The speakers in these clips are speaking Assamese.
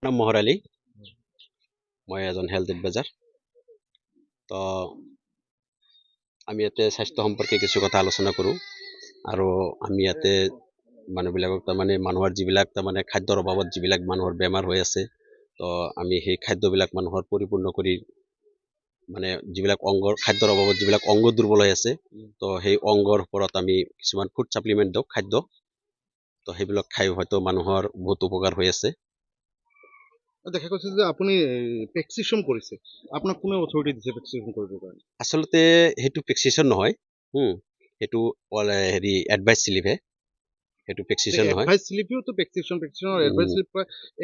নাম মহৰ আলী। মই এজন হেল্থ এডভাইজাৰ। তো আমি ইয়াতে স্বাস্থ্য সম্পৰ্কে কিছু কথা আলোচনা কৰোঁ আৰু আমি ইয়াতে মানুহবিলাকক তাৰমানে মানুহৰ যিবিলাক তাৰমানে খাদ্যৰ অভাৱত যিবিলাক মানুহৰ বেমাৰ হৈ আছে, তো আমি সেই খাদ্যবিলাক মানুহৰ পৰিপূৰ্ণ কৰি মানে যিবিলাক অংগৰ খাদ্যৰ অভাৱত যিবিলাক অংগ দুৰ্বল হৈ আছে, তো সেই অংগৰ ওপৰত আমি কিছুমান ফুড ছাপ্লিমেণ্ট দিওঁ, খাদ্য। তো সেইবিলাক খাই হয়তো মানুহৰ বহুত উপকাৰ হৈ আছে। দেখা গৈছে যে আপুনি প্ৰেছক্ৰিপশ্যন কৰিছে, আপোনাক কোনে অথৰিটি দিছে প্ৰেছক্ৰিপশ্যন কৰিবৰ কাৰণে? আচলতে সেইটো প্ৰেছক্ৰিপশ্যন নহয়, সেইটো হেৰি এডভাইচ শ্লিপহে, সেইটো প্ৰেছক্ৰিপশ্যন নহয়। এডভাইচ শ্লিপটো প্ৰেছক্ৰিপশ্যন আৰু এডভাইচ শ্লিপ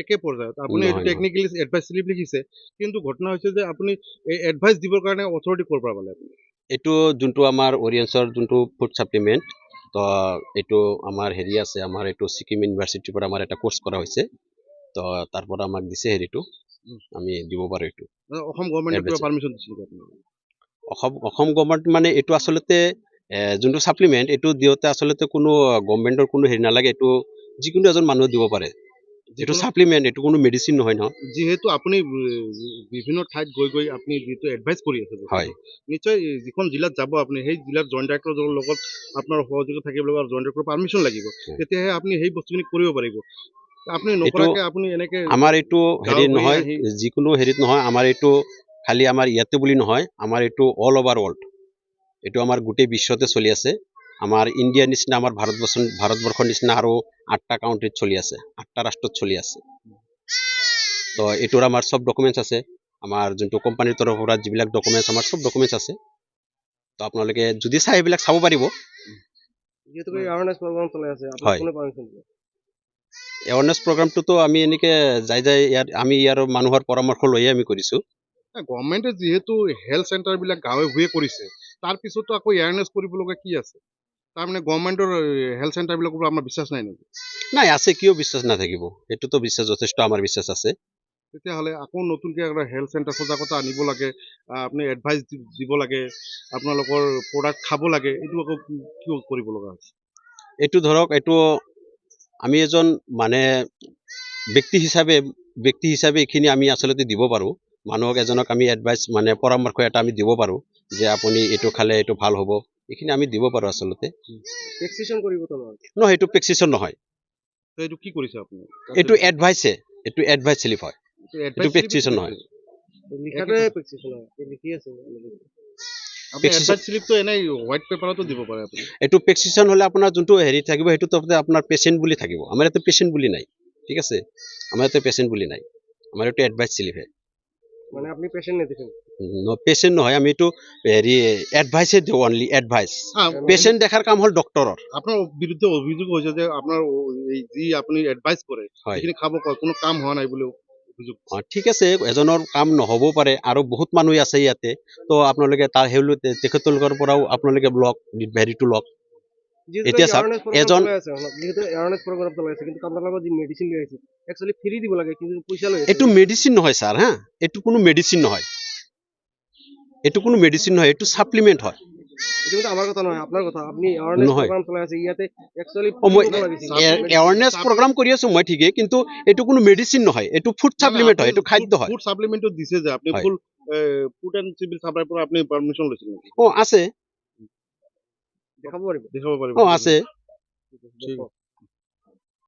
একে পৰ্যায়ত। আপুনি এইটো নহয় নহয় টেকনিকেলি এডভাইচ শ্লিপ লিখিছে, কিন্তু ঘটনা হৈছে যে আপুনি এডভাইচ দিবৰ কাৰণে অথৰিটি ক'ৰ পৰা পালে আপুনি? এইটো যোনটো আমাৰ অৰিয়েন্সৰ যোনটো ফুড ছাপ্লিমেণ্ট, তো এইটো আমাৰ হেৰি আছে, আমাৰ এইটো ছিকিম ইউনিভাৰ্চিটিৰ পৰা আমাৰ এটা কোৰ্চ কৰা হৈছে, তো তাৰ পৰা আমাক দিছে হেৰিটো, আমি দিব পাৰোঁ এইটো। অসম গভৰ্ণমেণ্টৰ কিবা Advice. পাৰ্মিশ্যন দিছিল আপুনি? অসম গভৰ্ণমেণ্ট মানে এইটো আচলতে যোনটো ছাপ্লিমেণ্ট, এইটো দিওঁতে আচলতে কোনো গভৰ্ণমেণ্টৰ কোনো হেৰি নালাগে, এইটো যিকোনো এজন মানুহে দিব পাৰে। এইটো ছাপ্লিমেণ্ট, এইটো কোনো মেডিচিন নহয় ন। যিহেতু আপুনি বিভিন্ন ঠাইত গৈ আপুনি যিটো এডভাইচ কৰি আছে, হয়, নিশ্চয় যিখন জিলাত যাব আপুনি সেই জিলাত জইণ্ট ডাইৰেক্টৰৰ লগত আপোনাৰ সহযোগিতা থাকিব লাগিব আৰু জইণ্ট ডাইৰেক্টৰৰ পাৰ্মিশ্যন লাগিব, তেতিয়াহে আপুনি সেই বস্তুখিনি কৰিব পাৰিব। আপুনি এইটো নকৰাকৈ আপুনি এনেকে আমাৰ এইটো হেৰি গাঁৱৰ হৈ নহয়, আহি যিকোনো হেৰিত নহয়। আমাৰ এইটো খালি আমাৰ ইয়াতে বুলি নহয়, আমাৰ এইটো অল অভাৰ ৱৰ্ল্ড, এইটো আমাৰ গোটেই বিশ্বতে চলি আছে। আমাৰ ইণ্ডিয়াৰ নিচিনা, আমাৰ ভাৰতবৰ্ষৰ নিচিনা আৰু 8টা কাউণ্ট্ৰিত চলি আছে, 8টা ৰাষ্ট্ৰত চলি আছে। তো এইটোৰ আমাৰ চব ডকুমেণ্টছ আছে, আমাৰ যোনটো কোম্পানীৰ তৰফৰ পৰা যিবিলাক ডকুমেণ্টছ, আমাৰ চব ডকুমেণ্টছ আছে। তো আপোনালোকে যদি চাই এইবিলাক চাব পাৰিব। হয়, এৱাৰনেছ প্ৰগ্ৰামটোতো আমি এনেকৈ ইয়াত আমি ইয়াৰ মানুহৰ পৰামৰ্শ লৈয়ে আমি কৰিছোঁ। গভৰ্ণমেণ্টে যিহেতু হেল্থ চেণ্টাৰবিলাক গাঁৱে ভূঞে কৰিছে, তাৰ পিছতো আকৌ এৱাৰনেছ কৰিব লগা কি আছে? তাৰমানে গভৰ্ণমেণ্টৰ হেল্থ চেণ্টাৰবিলাকৰ পৰা আমাৰ বিশ্বাস নাই নেকি? নাই, আছে, কিয় বিশ্বাস নাথাকিব? সেইটোতো বিশ্বাস, যথেষ্ট আমাৰ বিশ্বাস আছে। তেতিয়াহ'লে আকৌ নতুনকৈ এটা হেল্থ চেণ্টাৰ সজাগতা আনিব লাগে, আপুনি এডভাইচ দিব লাগে, আপোনালোকৰ প্ৰডাক্ট খাব লাগে, এইটো আকৌ কিয় কৰিব লগা হৈছে? এইটো ধৰক, এইটো আমি এজন মানে ব্যক্তি হিচাপে এইখিনি আমি আচলতে দিব পাৰোঁ। মানুহক এজনক আমি এডভাইচ মানে পৰামৰ্শ এটা আমি দিব পাৰোঁ যে আপুনি এইটো খালে এইটো ভাল হ'ব, এইখিনি আমি দিব পাৰোঁ আচলতে। প্ৰেছক্ৰিপশ্যন কৰিবতো নহয়। নহয়, এইটো প্ৰেছক্ৰিপশ্যন নহয়, এইটো কি কৰিছে আপুনি? এইটো এডভাইচহে, এইটো এডভাইচ শ্লিপ হয়, এইটো প্ৰেছক্ৰিপশ্যন নহয়। এডভাইচ শ্লিপটো এনেই হোৱাইট পেপাৰতো দিব পাৰে আপুনি। এইটো প্ৰেছক্ৰিপশ্যন হ'লে আপোনাৰ যোনটো হেৰি থাকিব, সেইটোতো আপোনাৰ পেচেণ্ট বুলি থাকিব। আমাৰ ইয়াতে পেচেণ্ট বুলি নাই, ঠিক আছে? আমাৰ ইয়াতে পেচেণ্ট বুলি নাই, আমাৰ এইটো এডভাইচ শ্লিপহে। মানে আপুনি পেচেণ্ট নেদেখে? পেচেণ্ট নহয়, আমি এইটো হেৰি এডভাইচহে দিওঁ, অনলি এডভাইচ। পেচেণ্ট দেখাৰ কাম হ'ল ডক্টৰৰ। আপোনাৰ বিৰুদ্ধে অভিযোগ হৈছে যে আপোনাৰ যি আপুনি এডভাইচ কৰে, সেইখিনি খাব কয়, কোনো কাম হোৱা নাই বুলি অভিযোগ। ঠিক আছে, এজনৰ কাম নহ'বও পাৰে, আৰু বহুত মানুহ আছে ইয়াতে। তো আপোনালোকে তেখেতলোকৰ পৰাও আপোনালোকে লওক, হেৰিটো লওক। এতিয়া চাওক, এজন এইটো মেডিচিন নহয় ছাৰ, এইটো কোনো মেডিচিন নহয়, এইটো কোনো মেডিচিন নহয়, এইটো ছাপ্লিমেণ্ট হয়। নহয়, এৱাৰনেছ প্ৰগ্ৰাম কৰি আছো মই ঠিকেই, কিন্তু এইটো কোনো মেডিচিন নহয়, এইটো ফুড ছাপ্লিমেণ্ট হয়, এইটো খাদ্য হয়। ফুড ছাপ্লিমেণ্টটো দিছে যে আপুনি, ফুড এণ্ড চিভিল ছাপ্লাইৰ পৰা আপুনি পাৰমিশ্যন লৈছিল নেকি? আছে, দেখাব পাৰিব? আছে।